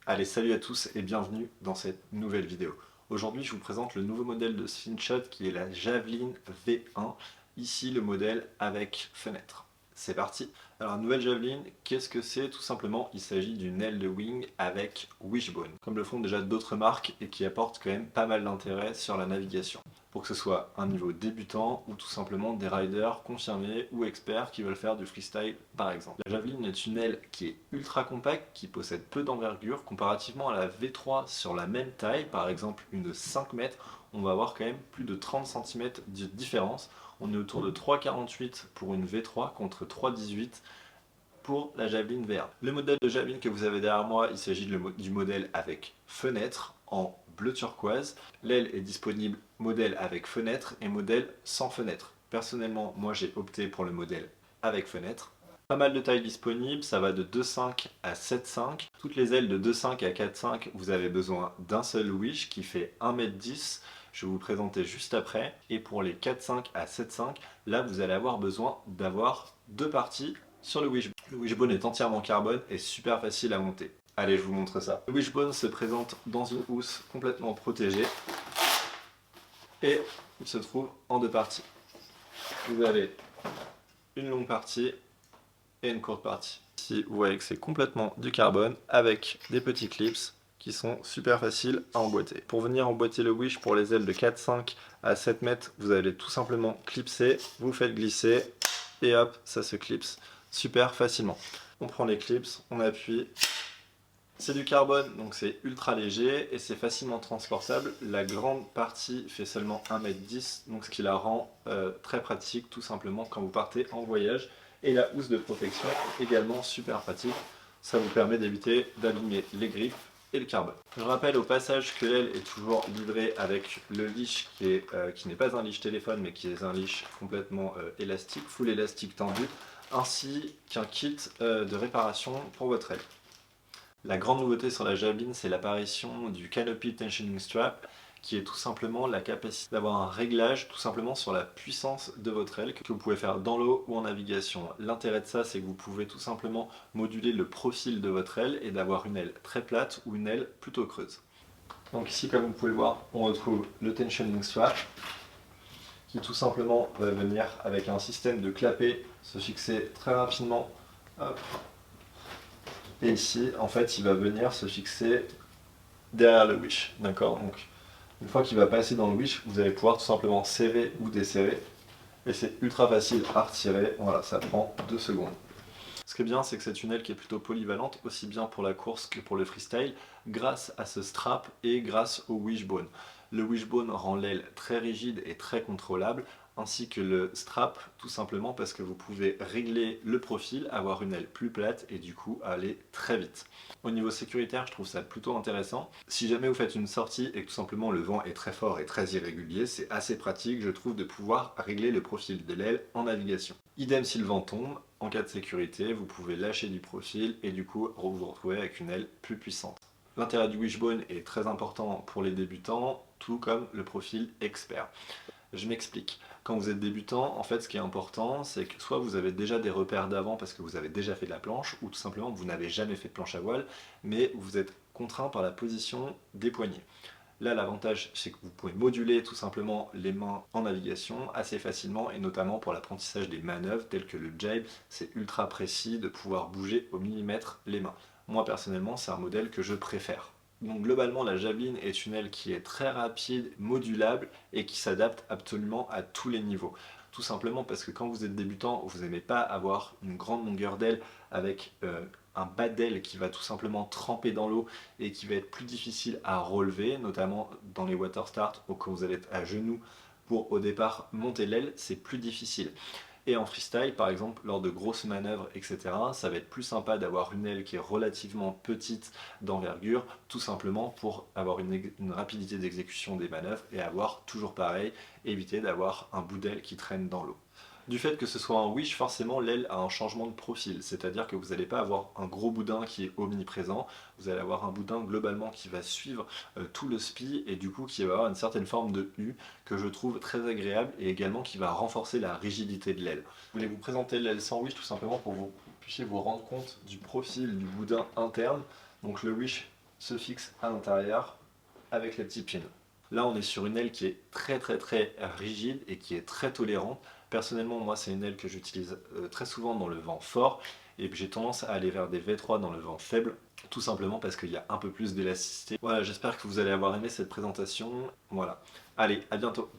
Allez, salut à tous et bienvenue dans cette nouvelle vidéo. Aujourd'hui, je vous présente le nouveau modèle de Slingshot qui est la Javelin V1. Ici, le modèle avec fenêtre. C'est parti. Alors, la nouvelle Javelin, qu'est-ce que c'est? Tout simplement, il s'agit d'une aile de wing avec wishbone, comme le font déjà d'autres marques et qui apportent quand même pas mal d'intérêt sur la navigation. Pour que ce soit un niveau débutant ou tout simplement des riders confirmés ou experts qui veulent faire du freestyle par exemple. La Javelin est une aile qui est ultra compacte, qui possède peu d'envergure comparativement à la V3 sur la même taille, par exemple une de 5 mètres, on va avoir quand même plus de 30 cm de différence. On est autour de 3,48 pour une V3 contre 3,18 pour la Javelin V1. Le modèle de Javelin que vous avez derrière moi, il s'agit du modèle avec fenêtre en bleu turquoise. L'aile est disponible modèle avec fenêtre et modèle sans fenêtre. Personnellement, moi j'ai opté pour le modèle avec fenêtre. Pas mal de tailles disponibles, ça va de 2,5 à 7,5. Toutes les ailes de 2,5 à 4,5, vous avez besoin d'un seul wish qui fait 1,10 m. Je vais vous présenter juste après. Et pour les 4,5 à 7,5, là vous allez avoir besoin d'avoir deux parties sur le wishbone. Le wishbone est entièrement carbone et super facile à monter. Allez, je vous montre ça. Le wishbone se présente dans une housse complètement protégée et il se trouve en deux parties. Vous avez une longue partie et une courte partie. Ici, vous voyez que c'est complètement du carbone avec des petits clips qui sont super faciles à emboîter. Pour venir emboîter le wish pour les ailes de 4, 5 à 7 mètres, vous allez tout simplement clipser, vous faites glisser et hop, ça se clipse super facilement. On prend les clips, on appuie. C'est du carbone, donc c'est ultra léger et c'est facilement transportable. La grande partie fait seulement 1,10 m, donc ce qui la rend très pratique tout simplement quand vous partez en voyage. Et la housse de protection est également super pratique. Ça vous permet d'éviter d'abîmer les griffes et le carbone. Je rappelle au passage que l'aile est toujours livrée avec le leash qui n'est pas un leash téléphone mais qui est un leash complètement élastique, full élastique tendu, ainsi qu'un kit de réparation pour votre aile. La grande nouveauté sur la Javelin, c'est l'apparition du Canopy Tensioning Strap, qui est tout simplement la capacité d'avoir un réglage tout simplement sur la puissance de votre aile que vous pouvez faire dans l'eau ou en navigation. L'intérêt de ça, c'est que vous pouvez tout simplement moduler le profil de votre aile et d'avoir une aile très plate ou une aile plutôt creuse. Donc ici, comme vous pouvez le voir, on retrouve le Tensioning Strap qui tout simplement va venir avec un système de clapet se fixer très rapidement. Hop. Et ici, en fait, il va venir se fixer derrière le wish, d'accord? Donc, une fois qu'il va passer dans le wish, vous allez pouvoir tout simplement serrer ou desserrer. Et c'est ultra facile à retirer, voilà, ça prend 2 secondes. Ce qui est bien, c'est que c'est une aile qui est plutôt polyvalente, aussi bien pour la course que pour le freestyle, grâce à ce strap et grâce au wishbone. Le wishbone rend l'aile très rigide et très contrôlable, ainsi que le strap, tout simplement parce que vous pouvez régler le profil, avoir une aile plus plate et du coup aller très vite. Au niveau sécuritaire, je trouve ça plutôt intéressant. Si jamais vous faites une sortie et que tout simplement le vent est très fort et très irrégulier, c'est assez pratique, je trouve, de pouvoir régler le profil de l'aile en navigation. Idem si le vent tombe, en cas de sécurité, vous pouvez lâcher du profil et du coup vous vous retrouvez avec une aile plus puissante. L'intérêt du wishbone est très important pour les débutants, tout comme le profil expert. Je m'explique. Quand vous êtes débutant, en fait, ce qui est important, c'est que soit vous avez déjà des repères d'avant parce que vous avez déjà fait de la planche, ou tout simplement vous n'avez jamais fait de planche à voile, mais vous êtes contraint par la position des poignets. Là, l'avantage, c'est que vous pouvez moduler tout simplement les mains en navigation assez facilement, et notamment pour l'apprentissage des manœuvres telles que le jibe, c'est ultra précis de pouvoir bouger au millimètre les mains. Moi, personnellement, c'est un modèle que je préfère. Donc globalement, la Javelin est une aile qui est très rapide, modulable et qui s'adapte absolument à tous les niveaux. Tout simplement parce que quand vous êtes débutant, vous n'aimez pas avoir une grande longueur d'aile avec un bas d'aile qui va tout simplement tremper dans l'eau et qui va être plus difficile à relever, notamment dans les water start ou quand vous allez être à genoux pour au départ monter l'aile, c'est plus difficile. Et en freestyle, par exemple, lors de grosses manœuvres, etc., ça va être plus sympa d'avoir une aile qui est relativement petite d'envergure, tout simplement pour avoir une rapidité d'exécution des manœuvres et avoir, toujours pareil, éviter d'avoir un bout d'aile qui traîne dans l'eau. Du fait que ce soit un wish, forcément l'aile a un changement de profil, c'est-à-dire que vous n'allez pas avoir un gros boudin qui est omniprésent, vous allez avoir un boudin globalement qui va suivre tout le spi et du coup qui va avoir une certaine forme de U que je trouve très agréable et également qui va renforcer la rigidité de l'aile. Je voulais vous présenter l'aile sans wish tout simplement pour que vous puissiez vous rendre compte du profil du boudin interne. Donc le wish se fixe à l'intérieur avec les petits pins. Là, on est sur une aile qui est très rigide et qui est très tolérante. Personnellement, moi, c'est une aile que j'utilise très souvent dans le vent fort et j'ai tendance à aller vers des V3 dans le vent faible, tout simplement parce qu'il y a un peu plus d'élasticité. Voilà, j'espère que vous allez avoir aimé cette présentation. Voilà. Allez, à bientôt.